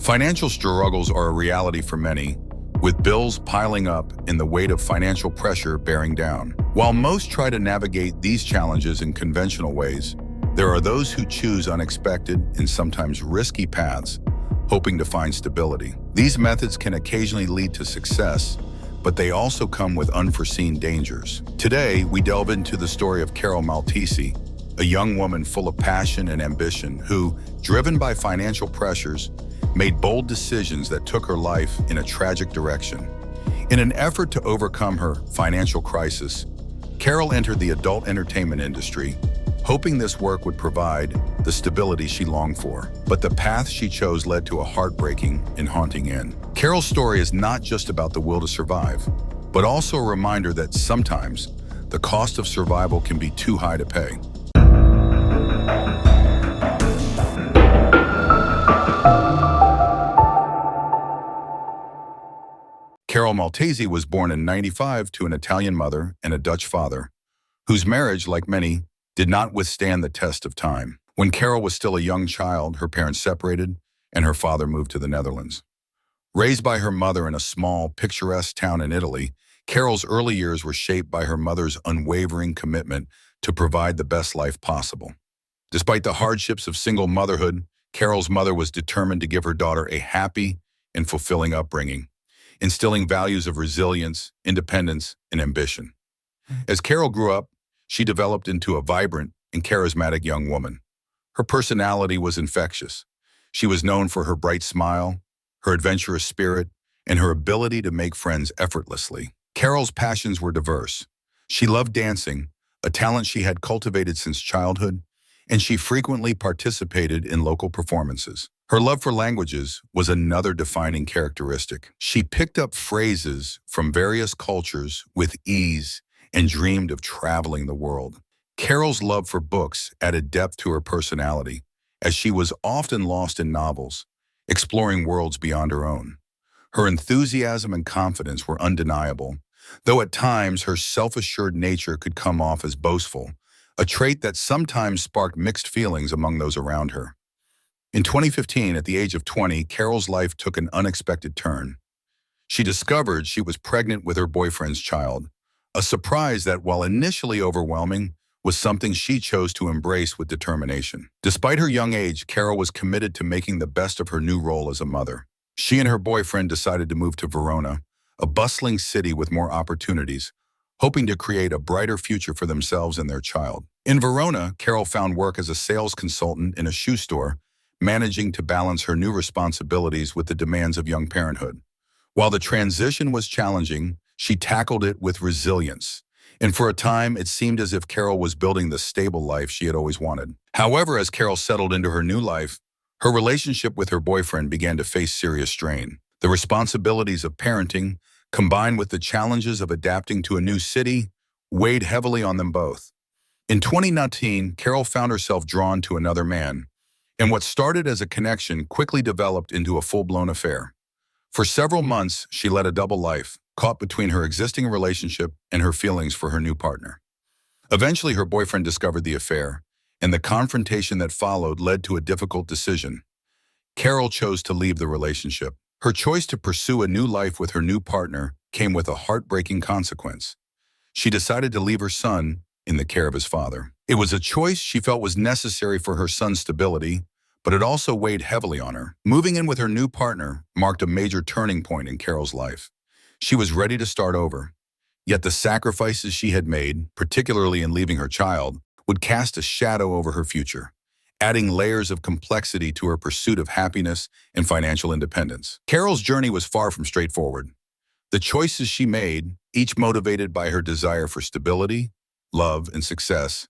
Financial struggles are a reality for many, with bills piling up and the weight of financial pressure bearing down. While most try to navigate these challenges in conventional ways, there are those who choose unexpected and sometimes risky paths, hoping to find stability. These methods can occasionally lead to success, but they also come with unforeseen dangers. Today, we delve into the story of Carol Maltesi, a young woman full of passion and ambition who, driven by financial pressures, made bold decisions that took her life in a tragic direction. In an effort to overcome her financial crisis, Carol entered the adult entertainment industry, hoping this work would provide the stability she longed for. But the path she chose led to a heartbreaking and haunting end. Carol's story is not just about the will to survive, but also a reminder that sometimes the cost of survival can be too high to pay. Carol Maltesi was born in '95 to an Italian mother and a Dutch father, whose marriage, like many, did not withstand the test of time. When Carol was still a young child, her parents separated and her father moved to the Netherlands. Raised by her mother in a small, picturesque town in Italy, Carol's early years were shaped by her mother's unwavering commitment to provide the best life possible. Despite the hardships of single motherhood, Carol's mother was determined to give her daughter a happy and fulfilling upbringing, instilling values of resilience, independence, and ambition. As Carol grew up, she developed into a vibrant and charismatic young woman. Her personality was infectious. She was known for her bright smile, her adventurous spirit, and her ability to make friends effortlessly. Carol's passions were diverse. She loved dancing, a talent she had cultivated since childhood, and she frequently participated in local performances. Her love for languages was another defining characteristic. She picked up phrases from various cultures with ease and dreamed of traveling the world. Carol's love for books added depth to her personality, as she was often lost in novels, exploring worlds beyond her own. Her enthusiasm and confidence were undeniable, though at times her self-assured nature could come off as boastful, a trait that sometimes sparked mixed feelings among those around her. In 2015, at the age of 20, Carol's life took an unexpected turn. She discovered she was pregnant with her boyfriend's child, a surprise that, while initially overwhelming, was something she chose to embrace with determination. Despite her young age, Carol was committed to making the best of her new role as a mother. She and her boyfriend decided to move to Verona, a bustling city with more opportunities, hoping to create a brighter future for themselves and their child. In Verona, Carol found work as a sales consultant in a shoe store, managing to balance her new responsibilities with the demands of young parenthood. While the transition was challenging, she tackled it with resilience, and for a time it seemed as if Carol was building the stable life she had always wanted. However, as Carol settled into her new life, her relationship with her boyfriend began to face serious strain. The responsibilities of parenting, combined with the challenges of adapting to a new city, weighed heavily on them both. In 2019, Carol found herself drawn to another man, and what started as a connection quickly developed into a full-blown affair. For several months, she led a double life, caught between her existing relationship and her feelings for her new partner. Eventually, her boyfriend discovered the affair, and the confrontation that followed led to a difficult decision. Carol chose to leave the relationship. Her choice to pursue a new life with her new partner came with a heartbreaking consequence. She decided to leave her son in the care of his father. It was a choice she felt was necessary for her son's stability, but it also weighed heavily on her. Moving in with her new partner marked a major turning point in Carol's life. She was ready to start over, yet the sacrifices she had made, particularly in leaving her child, would cast a shadow over her future, adding layers of complexity to her pursuit of happiness and financial independence. Carol's journey was far from straightforward. The choices she made, each motivated by her desire for stability, love, and success,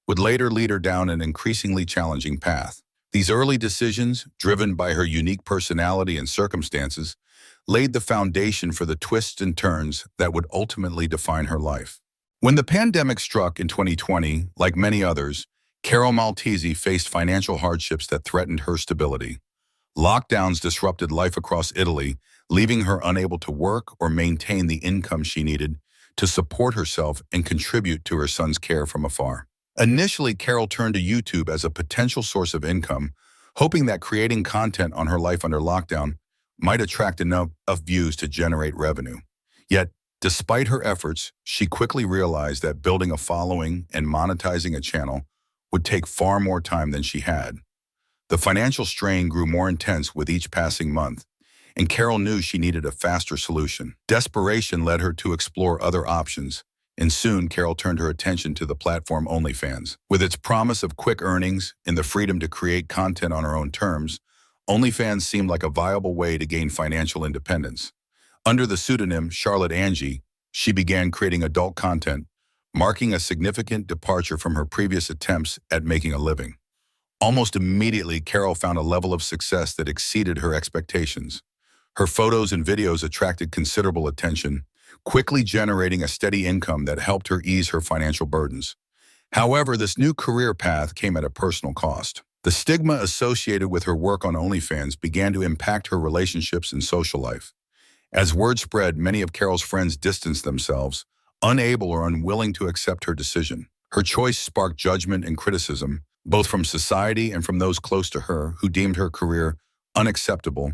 would later lead her down an increasingly challenging path. These early decisions, driven by her unique personality and circumstances, laid the foundation for the twists and turns that would ultimately define her life. When the pandemic struck in 2020, like many others, Carol Maltesi faced financial hardships that threatened her stability. Lockdowns disrupted life across Italy, leaving her unable to work or maintain the income she needed to support herself and contribute to her son's care from afar. Initially, Carol turned to YouTube as a potential source of income, hoping that creating content on her life under lockdown might attract enough of views to generate revenue. Yet, despite her efforts, she quickly realized that building a following and monetizing a channel would take far more time than she had. The financial strain grew more intense with each passing month, and Carol knew she needed a faster solution. Desperation led her to explore other options, and soon Carol turned her attention to the platform OnlyFans. With its promise of quick earnings and the freedom to create content on her own terms, OnlyFans seemed like a viable way to gain financial independence. Under the pseudonym Charlotte Angie, she began creating adult content, marking a significant departure from her previous attempts at making a living. Almost immediately, Carol found a level of success that exceeded her expectations. Her photos and videos attracted considerable attention, quickly generating a steady income that helped her ease her financial burdens. However, this new career path came at a personal cost. The stigma associated with her work on OnlyFans began to impact her relationships and social life. As word spread, many of Carol's friends distanced themselves, unable or unwilling to accept her decision. Her choice sparked judgment and criticism, both from society and from those close to her who deemed her career unacceptable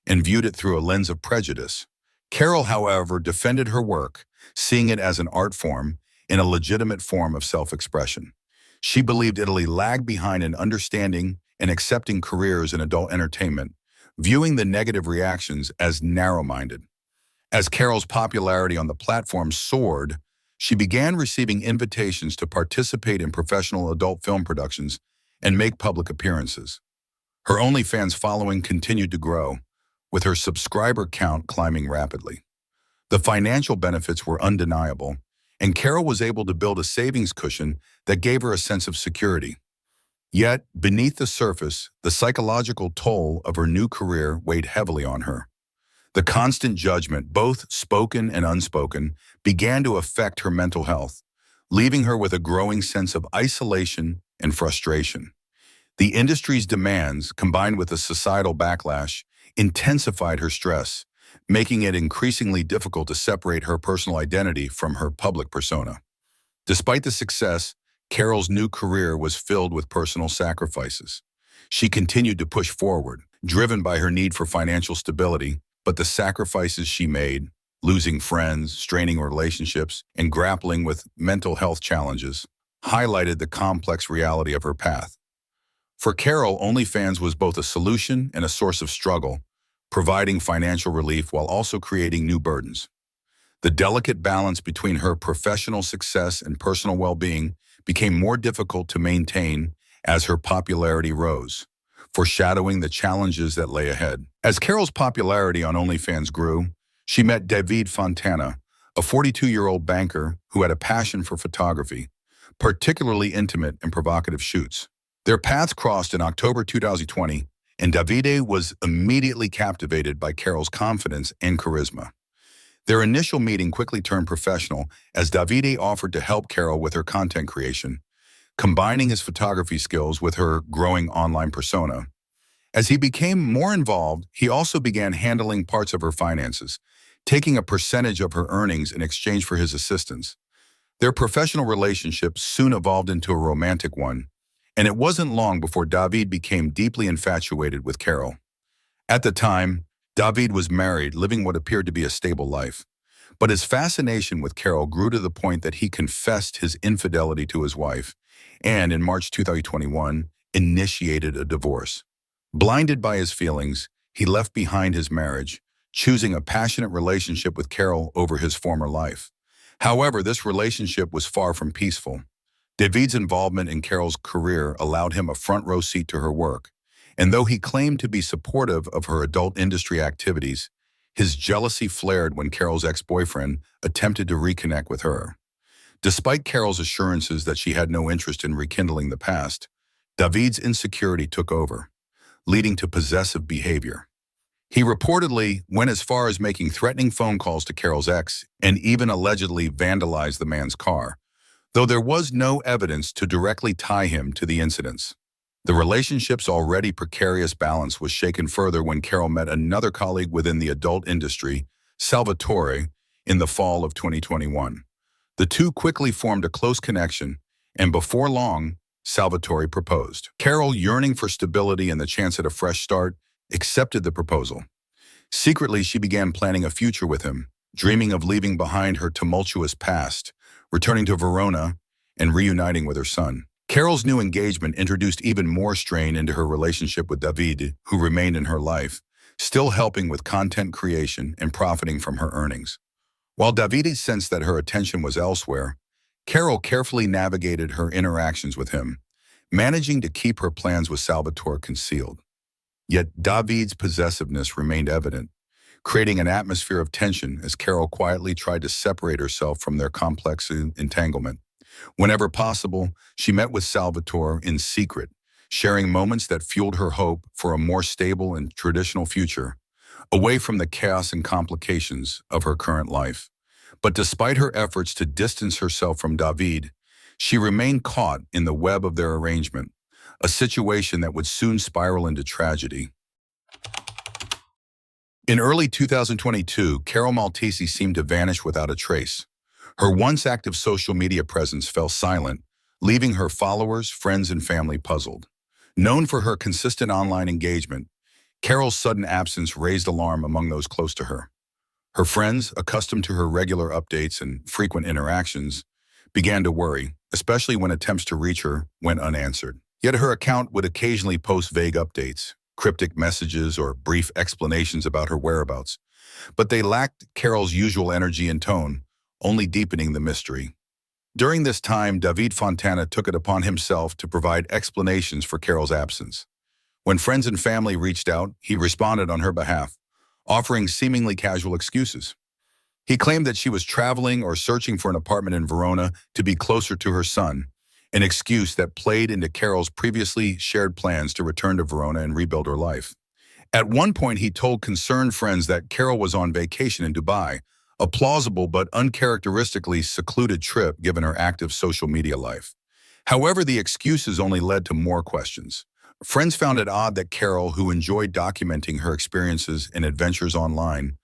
and viewed it through a lens of prejudice. Carol, however, defended her work, seeing it as an art form and a legitimate form of self-expression. She believed Italy lagged behind in understanding and accepting careers in adult entertainment, viewing the negative reactions as narrow-minded. As Carol's popularity on the platform soared, she began receiving invitations to participate in professional adult film productions and make public appearances. Her OnlyFans following continued to grow, with her subscriber count climbing rapidly. The financial benefits were undeniable, and Carol was able to build a savings cushion that gave her a sense of security. Yet, beneath the surface, the psychological toll of her new career weighed heavily on her. The constant judgment, both spoken and unspoken, began to affect her mental health, leaving her with a growing sense of isolation and frustration. The industry's demands, combined with the societal backlash, intensified her stress, making it increasingly difficult to separate her personal identity from her public persona. Despite the success, Carol's new career was filled with personal sacrifices. She continued to push forward, driven by her need for financial stability, but the sacrifices she made, losing friends, straining relationships, and grappling with mental health challenges, highlighted the complex reality of her path. For Carol, OnlyFans was both a solution and a source of struggle, providing financial relief while also creating new burdens. The delicate balance between her professional success and personal well-being became more difficult to maintain as her popularity rose, foreshadowing the challenges that lay ahead. As Carol's popularity on OnlyFans grew, she met David Fontana, a 42-year-old banker who had a passion for photography, particularly intimate and provocative shoots. Their paths crossed in October 2020, and Davide was immediately captivated by Carol's confidence and charisma. Their initial meeting quickly turned professional as Davide offered to help Carol with her content creation, combining his photography skills with her growing online persona. As he became more involved, he also began handling parts of her finances, taking a percentage of her earnings in exchange for his assistance. Their professional relationship soon evolved into a romantic one, and it wasn't long before David became deeply infatuated with Carol. At the time, David was married, living what appeared to be a stable life. But his fascination with Carol grew to the point that he confessed his infidelity to his wife, and in March 2021, initiated a divorce. Blinded by his feelings, he left behind his marriage, choosing a passionate relationship with Carol over his former life. However, this relationship was far from peaceful. David's involvement in Carol's career allowed him a front-row seat to her work, and though he claimed to be supportive of her adult industry activities, his jealousy flared when Carol's ex-boyfriend attempted to reconnect with her. Despite Carol's assurances that she had no interest in rekindling the past, David's insecurity took over, leading to possessive behavior. He reportedly went as far as making threatening phone calls to Carol's ex and even allegedly vandalized the man's car, though there was no evidence to directly tie him to the incidents. The relationship's already precarious balance was shaken further when Carol met another colleague within the adult industry, Salvatore, in the fall of 2021. The two quickly formed a close connection, and before long, Salvatore proposed. Carol, yearning for stability and the chance at a fresh start, accepted the proposal. Secretly, she began planning a future with him, dreaming of leaving behind her tumultuous past, returning to Verona, and reuniting with her son. Carol's new engagement introduced even more strain into her relationship with David, who remained in her life, still helping with content creation and profiting from her earnings. While David sensed that her attention was elsewhere, Carol carefully navigated her interactions with him, managing to keep her plans with Salvatore concealed. Yet David's possessiveness remained evident, creating an atmosphere of tension as Carol quietly tried to separate herself from their complex entanglement. Whenever possible, she met with Salvatore in secret, sharing moments that fueled her hope for a more stable and traditional future, away from the chaos and complications of her current life. But despite her efforts to distance herself from David, she remained caught in the web of their arrangement, a situation that would soon spiral into tragedy. In early 2022, Carol Maltesi seemed to vanish without a trace. Her once active social media presence fell silent, leaving her followers, friends, and family puzzled. Known for her consistent online engagement, Carol's sudden absence raised alarm among those close to her. Her friends, accustomed to her regular updates and frequent interactions, began to worry, especially when attempts to reach her went unanswered. Yet her account would occasionally post vague updates, cryptic messages, or brief explanations about her whereabouts. But they lacked Carol's usual energy and tone, only deepening the mystery. During this time, David Fontana took it upon himself to provide explanations for Carol's absence. When friends and family reached out, he responded on her behalf, offering seemingly casual excuses. He claimed that she was traveling or searching for an apartment in Verona to be closer to her son, an excuse that played into Carol's previously shared plans to return to Verona and rebuild her life. At one point, he told concerned friends that Carol was on vacation in Dubai, a plausible but uncharacteristically secluded trip given her active social media life. However, the excuses only led to more questions. Friends found it odd that Carol, who enjoyed documenting her experiences and adventures online,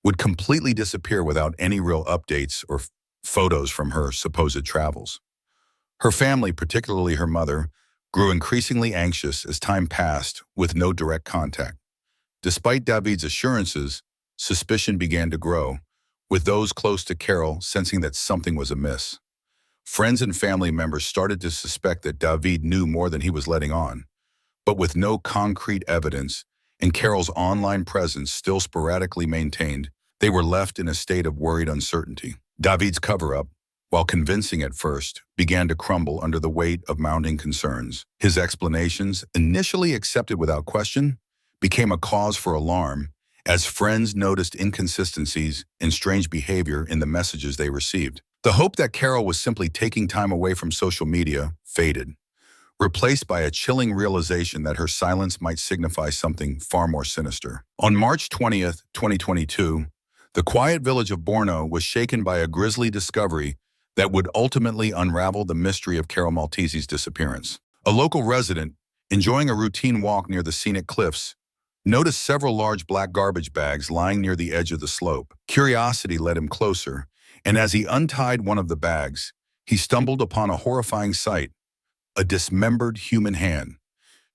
would completely disappear without any real updates or photos from her supposed travels. Her family, particularly her mother, grew increasingly anxious as time passed with no direct contact. Despite David's assurances, suspicion began to grow, with those close to Carol sensing that something was amiss. Friends and family members started to suspect that David knew more than he was letting on. But with no concrete evidence and Carol's online presence still sporadically maintained, they were left in a state of worried uncertainty. David's cover-up, while convincing at first, began to crumble under the weight of mounting concerns. His explanations, initially accepted without question, became a cause for alarm as friends noticed inconsistencies and strange behavior in the messages they received. The hope that Carol was simply taking time away from social media faded, replaced by a chilling realization that her silence might signify something far more sinister. On March 20th, 2022, the quiet village of Borno was shaken by a grisly discovery that would ultimately unravel the mystery of Carol Maltesi's disappearance. A local resident, enjoying a routine walk near the scenic cliffs, noticed several large black garbage bags lying near the edge of the slope. Curiosity led him closer, and as he untied one of the bags, he stumbled upon a horrifying sight: a dismembered human hand.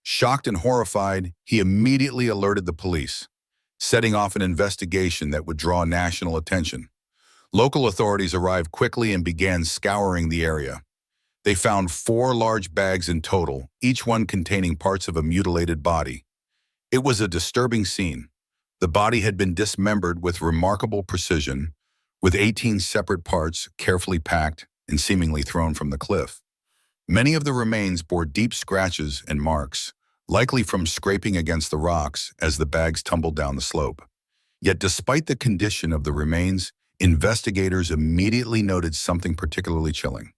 Shocked and horrified, he immediately alerted the police, setting off an investigation that would draw national attention. Local authorities arrived quickly and began scouring the area. They found 4 large bags in total, each one containing parts of a mutilated body. It was a disturbing scene. The body had been dismembered with remarkable precision, with 18 separate parts carefully packed and seemingly thrown from the cliff. Many of the remains bore deep scratches and marks, likely from scraping against the rocks as the bags tumbled down the slope. Yet despite the condition of the remains, investigators immediately noted something particularly chilling.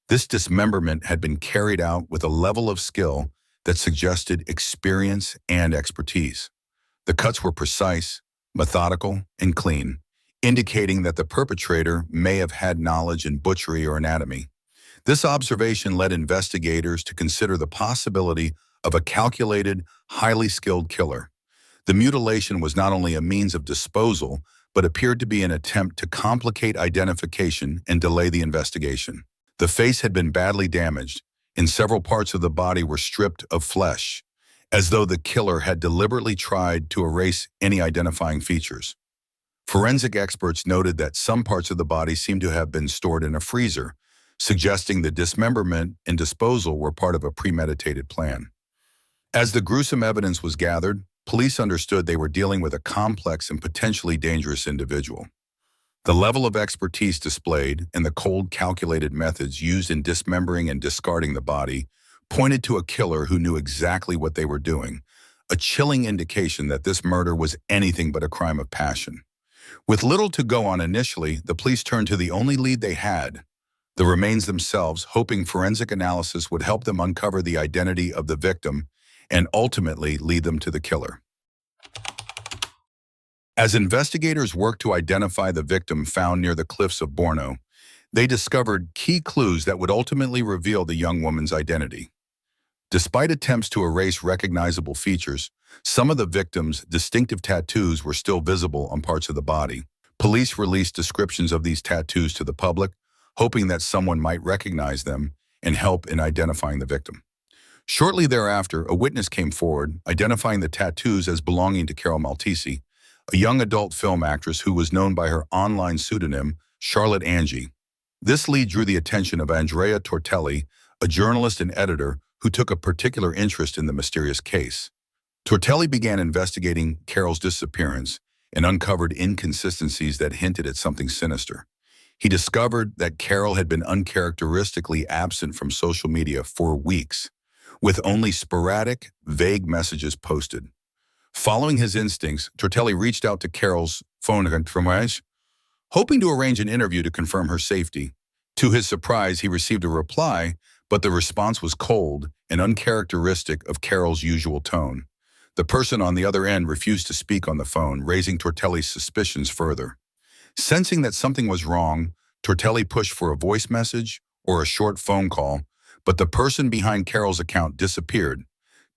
This dismemberment had been carried out with a level of skill that suggested experience and expertise. The cuts were precise, methodical, and clean, indicating that the perpetrator may have had knowledge in butchery or anatomy. This observation led investigators to consider the possibility of a calculated, highly skilled killer. The mutilation was not only a means of disposal, but appeared to be an attempt to complicate identification and delay the investigation. The face had been badly damaged, and several parts of the body were stripped of flesh, as though the killer had deliberately tried to erase any identifying features. Forensic experts noted that some parts of the body seemed to have been stored in a freezer, suggesting the dismemberment and disposal were part of a premeditated plan. As the gruesome evidence was gathered, police understood they were dealing with a complex and potentially dangerous individual. The level of expertise displayed and the cold, calculated methods used in dismembering and discarding the body pointed to a killer who knew exactly what they were doing, a chilling indication that this murder was anything but a crime of passion. With little to go on initially, the police turned to the only lead they had, the remains themselves, hoping forensic analysis would help them uncover the identity of the victim and ultimately lead them to the killer. As investigators worked to identify the victim found near the cliffs of Borno, they discovered key clues that would ultimately reveal the young woman's identity. Despite attempts to erase recognizable features, some of the victim's distinctive tattoos were still visible on parts of the body. Police released descriptions of these tattoos to the public, hoping that someone might recognize them and help in identifying the victim. Shortly thereafter, a witness came forward, identifying the tattoos as belonging to Carol Maltesi, a young adult film actress who was known by her online pseudonym, Charlotte Angie. This lead drew the attention of Andrea Tortelli, a journalist and editor who took a particular interest in the mysterious case. Tortelli began investigating Carol's disappearance and uncovered inconsistencies that hinted at something sinister. He discovered that Carol had been uncharacteristically absent from social media for weeks, with only sporadic, vague messages posted. Following his instincts, Tortelli reached out to Carol's phone entourage, hoping to arrange an interview to confirm her safety. To his surprise, he received a reply, but the response was cold and uncharacteristic of Carol's usual tone. The person on the other end refused to speak on the phone, raising Tortelli's suspicions further. Sensing that something was wrong, Tortelli pushed for a voice message or a short phone call, but the person behind Carol's account disappeared,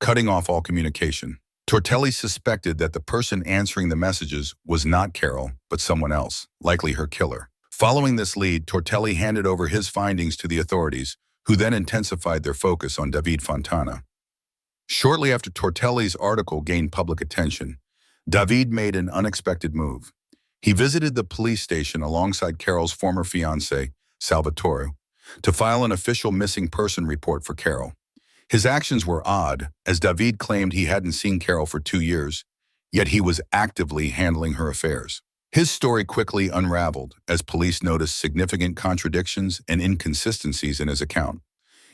cutting off all communication. Tortelli suspected that the person answering the messages was not Carol, but someone else, likely her killer. Following this lead, Tortelli handed over his findings to the authorities, who then intensified their focus on David Fontana. Shortly after Tortelli's article gained public attention, David made an unexpected move. He visited the police station alongside Carol's former fiancé, Salvatore, to file an official missing person report for Carol. His actions were odd, as David claimed he hadn't seen Carol for 2 years, yet he was actively handling her affairs. His story quickly unraveled as police noticed significant contradictions and inconsistencies in his account,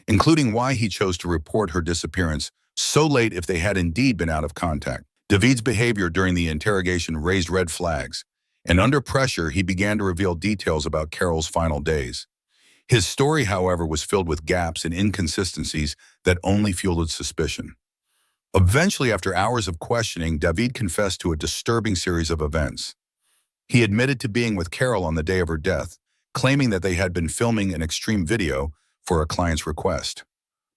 including why he chose to report her disappearance so late if they had indeed been out of contact. David's behavior during the interrogation raised red flags, and under pressure he began to reveal details about Carol's final days. His story, however, was filled with gaps and inconsistencies that only fueled suspicion. Eventually, after hours of questioning, David confessed to a disturbing series of events. He admitted to being with Carol on the day of her death, claiming that they had been filming an extreme video for a client's request.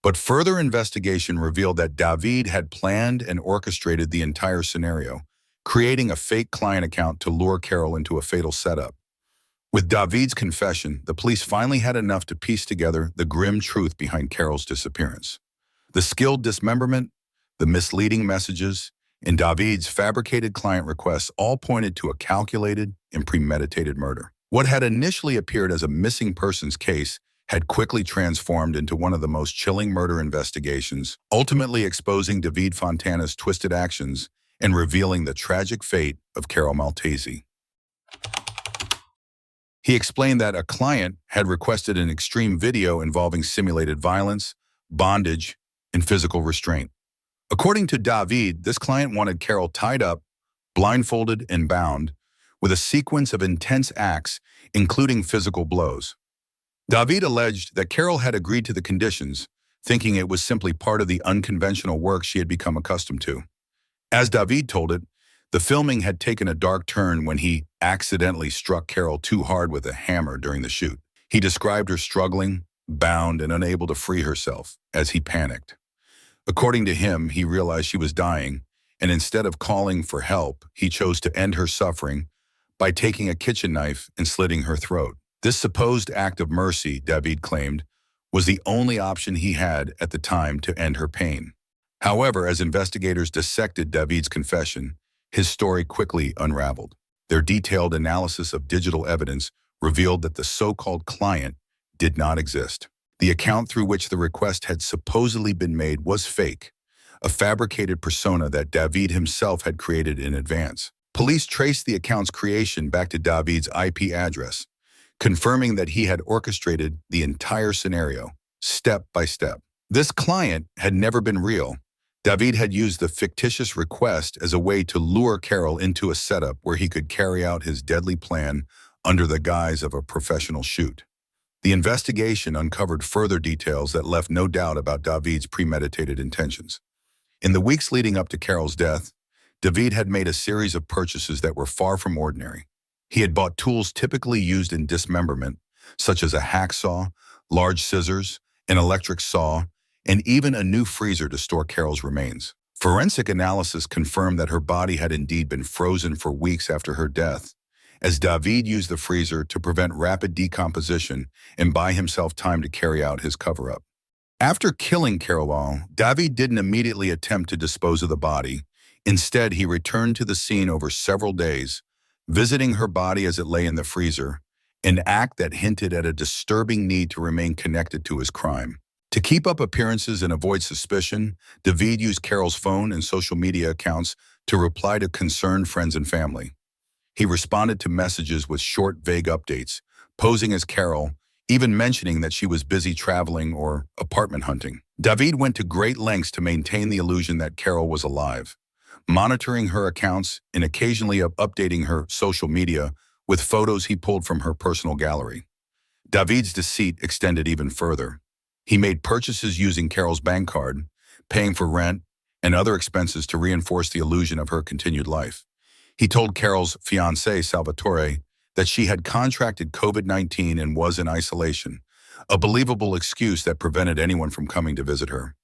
But further investigation revealed that David had planned and orchestrated the entire scenario, creating a fake client account to lure Carol into a fatal setup. With David's confession, the police finally had enough to piece together the grim truth behind Carol's disappearance. The skilled dismemberment, the misleading messages, and David's fabricated client requests all pointed to a calculated and premeditated murder. What had initially appeared as a missing persons case had quickly transformed into one of the most chilling murder investigations, ultimately exposing David Fontana's twisted actions and revealing the tragic fate of Carol Maltesi. He explained that a client had requested an extreme video involving simulated violence, bondage, and physical restraint. According to David, this client wanted Carol tied up, blindfolded, and bound, with a sequence of intense acts, including physical blows. David alleged that Carol had agreed to the conditions, thinking it was simply part of the unconventional work she had become accustomed to. As David told it, the filming had taken a dark turn when he accidentally struck Carol too hard with a hammer during the shoot. He described her struggling, bound, and unable to free herself as he panicked. According to him, he realized she was dying, and instead of calling for help, he chose to end her suffering by taking a kitchen knife and slitting her throat. This supposed act of mercy, David claimed, was the only option he had at the time to end her pain. However, as investigators dissected David's confession, his story quickly unraveled. Their detailed analysis of digital evidence revealed that the so-called client did not exist. The account through which the request had supposedly been made was fake, a fabricated persona that David himself had created in advance. Police traced the account's creation back to David's IP address, confirming that he had orchestrated the entire scenario, step by step. This client had never been real. David had used the fictitious request as a way to lure Carol into a setup where he could carry out his deadly plan under the guise of a professional shoot. The investigation uncovered further details that left no doubt about David's premeditated intentions. In the weeks leading up to Carol's death, David had made a series of purchases that were far from ordinary. He had bought tools typically used in dismemberment, such as a hacksaw, large scissors, an electric saw, and even a new freezer to store Carol's remains. Forensic analysis confirmed that her body had indeed been frozen for weeks after her death, as David used the freezer to prevent rapid decomposition and buy himself time to carry out his cover-up. After killing Carol, David didn't immediately attempt to dispose of the body. Instead, he returned to the scene over several days, visiting her body as it lay in the freezer, an act that hinted at a disturbing need to remain connected to his crime. To keep up appearances and avoid suspicion, David used Carol's phone and social media accounts to reply to concerned friends and family. He responded to messages with short, vague updates, posing as Carol, even mentioning that she was busy traveling or apartment hunting. David went to great lengths to maintain the illusion that Carol was alive, monitoring her accounts and occasionally updating her social media with photos he pulled from her personal gallery. David's deceit extended even further. He made purchases using Carol's bank card, paying for rent and other expenses to reinforce the illusion of her continued life. He told Carol's fiancé, Salvatore, that she had contracted COVID-19 and was in isolation, a believable excuse that prevented anyone from coming to visit her.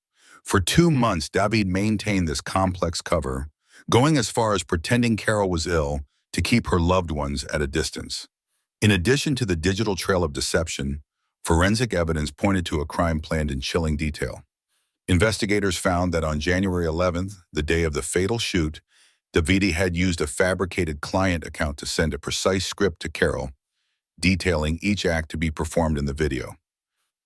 For 2 months, David maintained this complex cover, going as far as pretending Carol was ill to keep her loved ones at a distance. In addition to the digital trail of deception, forensic evidence pointed to a crime planned in chilling detail. Investigators found that on January 11th, the day of the fatal shoot, David had used a fabricated client account to send a precise script to Carol, detailing each act to be performed in the video.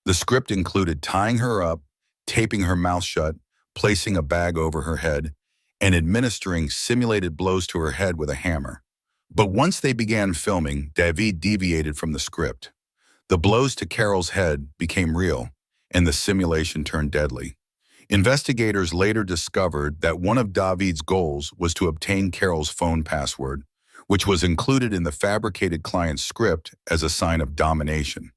The script included tying her up, taping her mouth shut, placing a bag over her head, and administering simulated blows to her head with a hammer. But once they began filming, David deviated from the script. The blows to Carol's head became real, and the simulation turned deadly. Investigators later discovered that one of David's goals was to obtain Carol's phone password, which was included in the fabricated client's script as a sign of domination.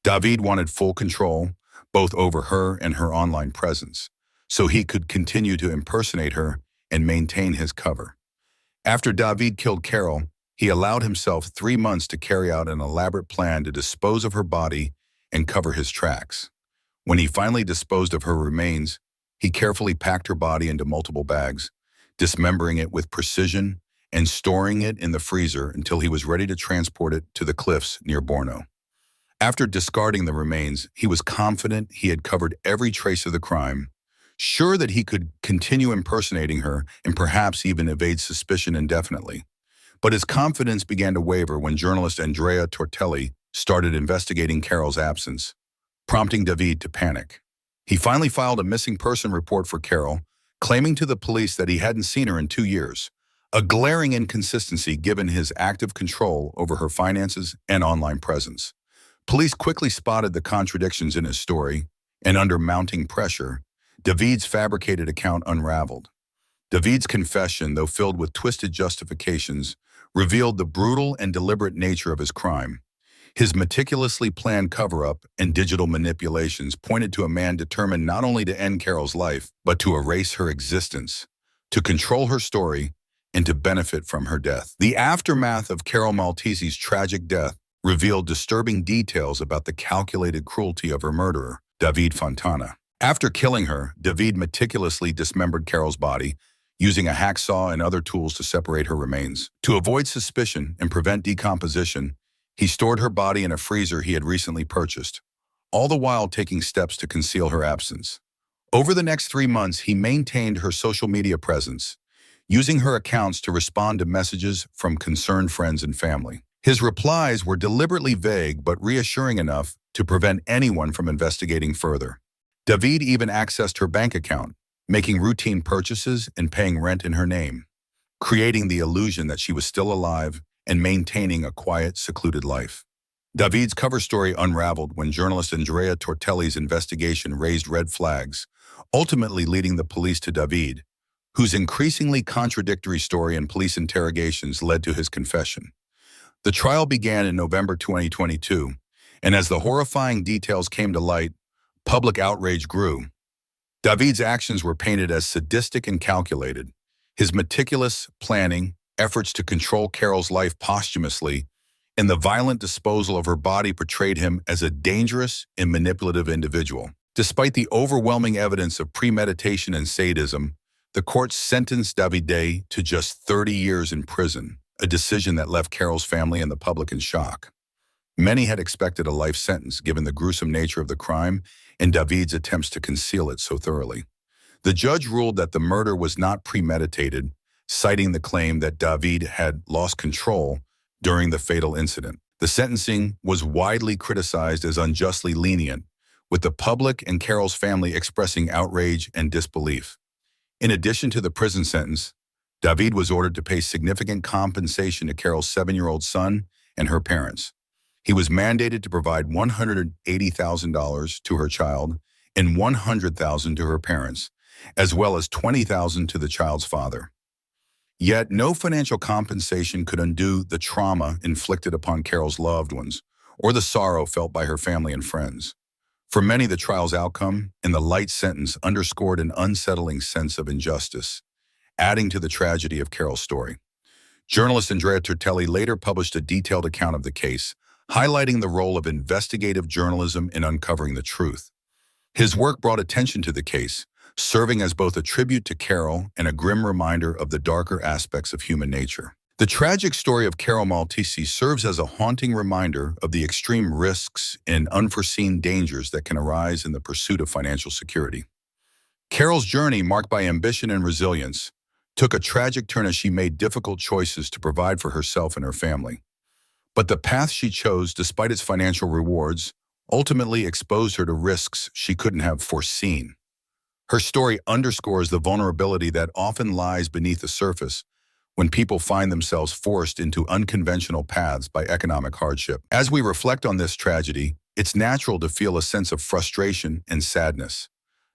David wanted full control, both over her and her online presence, so he could continue to impersonate her and maintain his cover. After David killed Carol, he allowed himself 3 months to carry out an elaborate plan to dispose of her body and cover his tracks. When he finally disposed of her remains, he carefully packed her body into multiple bags, dismembering it with precision and storing it in the freezer until he was ready to transport it to the cliffs near Borno. After discarding the remains, he was confident he had covered every trace of the crime, sure that he could continue impersonating her and perhaps even evade suspicion indefinitely. But his confidence began to waver when journalist Andrea Tortelli started investigating Carol's absence, prompting David to panic. He finally filed a missing person report for Carol, claiming to the police that he hadn't seen her in 2 years, a glaring inconsistency given his active control over her finances and online presence. Police quickly spotted the contradictions in his story, and under mounting pressure, David's fabricated account unraveled. David's confession, though filled with twisted justifications, revealed the brutal and deliberate nature of his crime. His meticulously planned cover-up and digital manipulations pointed to a man determined not only to end Carol's life, but to erase her existence, to control her story, and to benefit from her death. The aftermath of Carol Maltesi's tragic death revealed disturbing details about the calculated cruelty of her murderer, David Fontana. After killing her, David meticulously dismembered Carol's body, using a hacksaw and other tools to separate her remains. To avoid suspicion and prevent decomposition, he stored her body in a freezer he had recently purchased, all the while taking steps to conceal her absence. Over the next 3 months, he maintained her social media presence, using her accounts to respond to messages from concerned friends and family. His replies were deliberately vague but reassuring enough to prevent anyone from investigating further. David even accessed her bank account, making routine purchases and paying rent in her name, creating the illusion that she was still alive and maintaining a quiet, secluded life. David's cover story unraveled when journalist Andrea Tortelli's investigation raised red flags, ultimately leading the police to David, whose increasingly contradictory story and police interrogations led to his confession. The trial began in November 2022, and as the horrifying details came to light, public outrage grew. David's actions were painted as sadistic and calculated. His meticulous planning, efforts to control Carol's life posthumously, and the violent disposal of her body portrayed him as a dangerous and manipulative individual. Despite the overwhelming evidence of premeditation and sadism, the court sentenced David to just 30 years in prison, a decision that left Carol's family and the public in shock. Many had expected a life sentence given the gruesome nature of the crime and David's attempts to conceal it so thoroughly. The judge ruled that the murder was not premeditated, citing the claim that David had lost control during the fatal incident. The sentencing was widely criticized as unjustly lenient, with the public and Carol's family expressing outrage and disbelief. In addition to the prison sentence, David was ordered to pay significant compensation to Carol's 7-year-old son and her parents. He was mandated to provide $180,000 to her child and $100,000 to her parents, as well as $20,000 to the child's father. Yet no financial compensation could undo the trauma inflicted upon Carol's loved ones or the sorrow felt by her family and friends. For many, the trial's outcome and the light sentence underscored an unsettling sense of injustice, adding to the tragedy of Carol's story. Journalist Andrea Tortelli later published a detailed account of the case, highlighting the role of investigative journalism in uncovering the truth. His work brought attention to the case, serving as both a tribute to Carol and a grim reminder of the darker aspects of human nature. The tragic story of Carol Maltesi serves as a haunting reminder of the extreme risks and unforeseen dangers that can arise in the pursuit of financial security. Carol's journey, marked by ambition and resilience, took a tragic turn as she made difficult choices to provide for herself and her family. But the path she chose, despite its financial rewards, ultimately exposed her to risks she couldn't have foreseen. Her story underscores the vulnerability that often lies beneath the surface when people find themselves forced into unconventional paths by economic hardship. As we reflect on this tragedy, it's natural to feel a sense of frustration and sadness,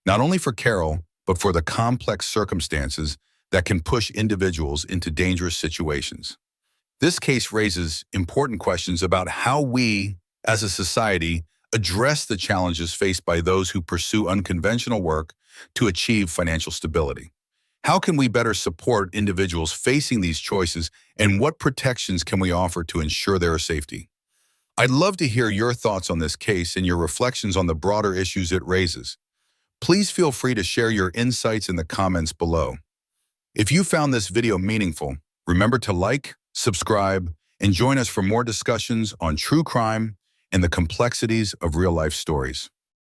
not only for Carol, but for the complex circumstances that can push individuals into dangerous situations. This case raises important questions about how we, as a society, address the challenges faced by those who pursue unconventional work to achieve financial stability. How can we better support individuals facing these choices, and what protections can we offer to ensure their safety? I'd love to hear your thoughts on this case and your reflections on the broader issues it raises. Please feel free to share your insights in the comments below. If you found this video meaningful, remember to like, subscribe, and join us for more discussions on true crime and the complexities of real-life stories.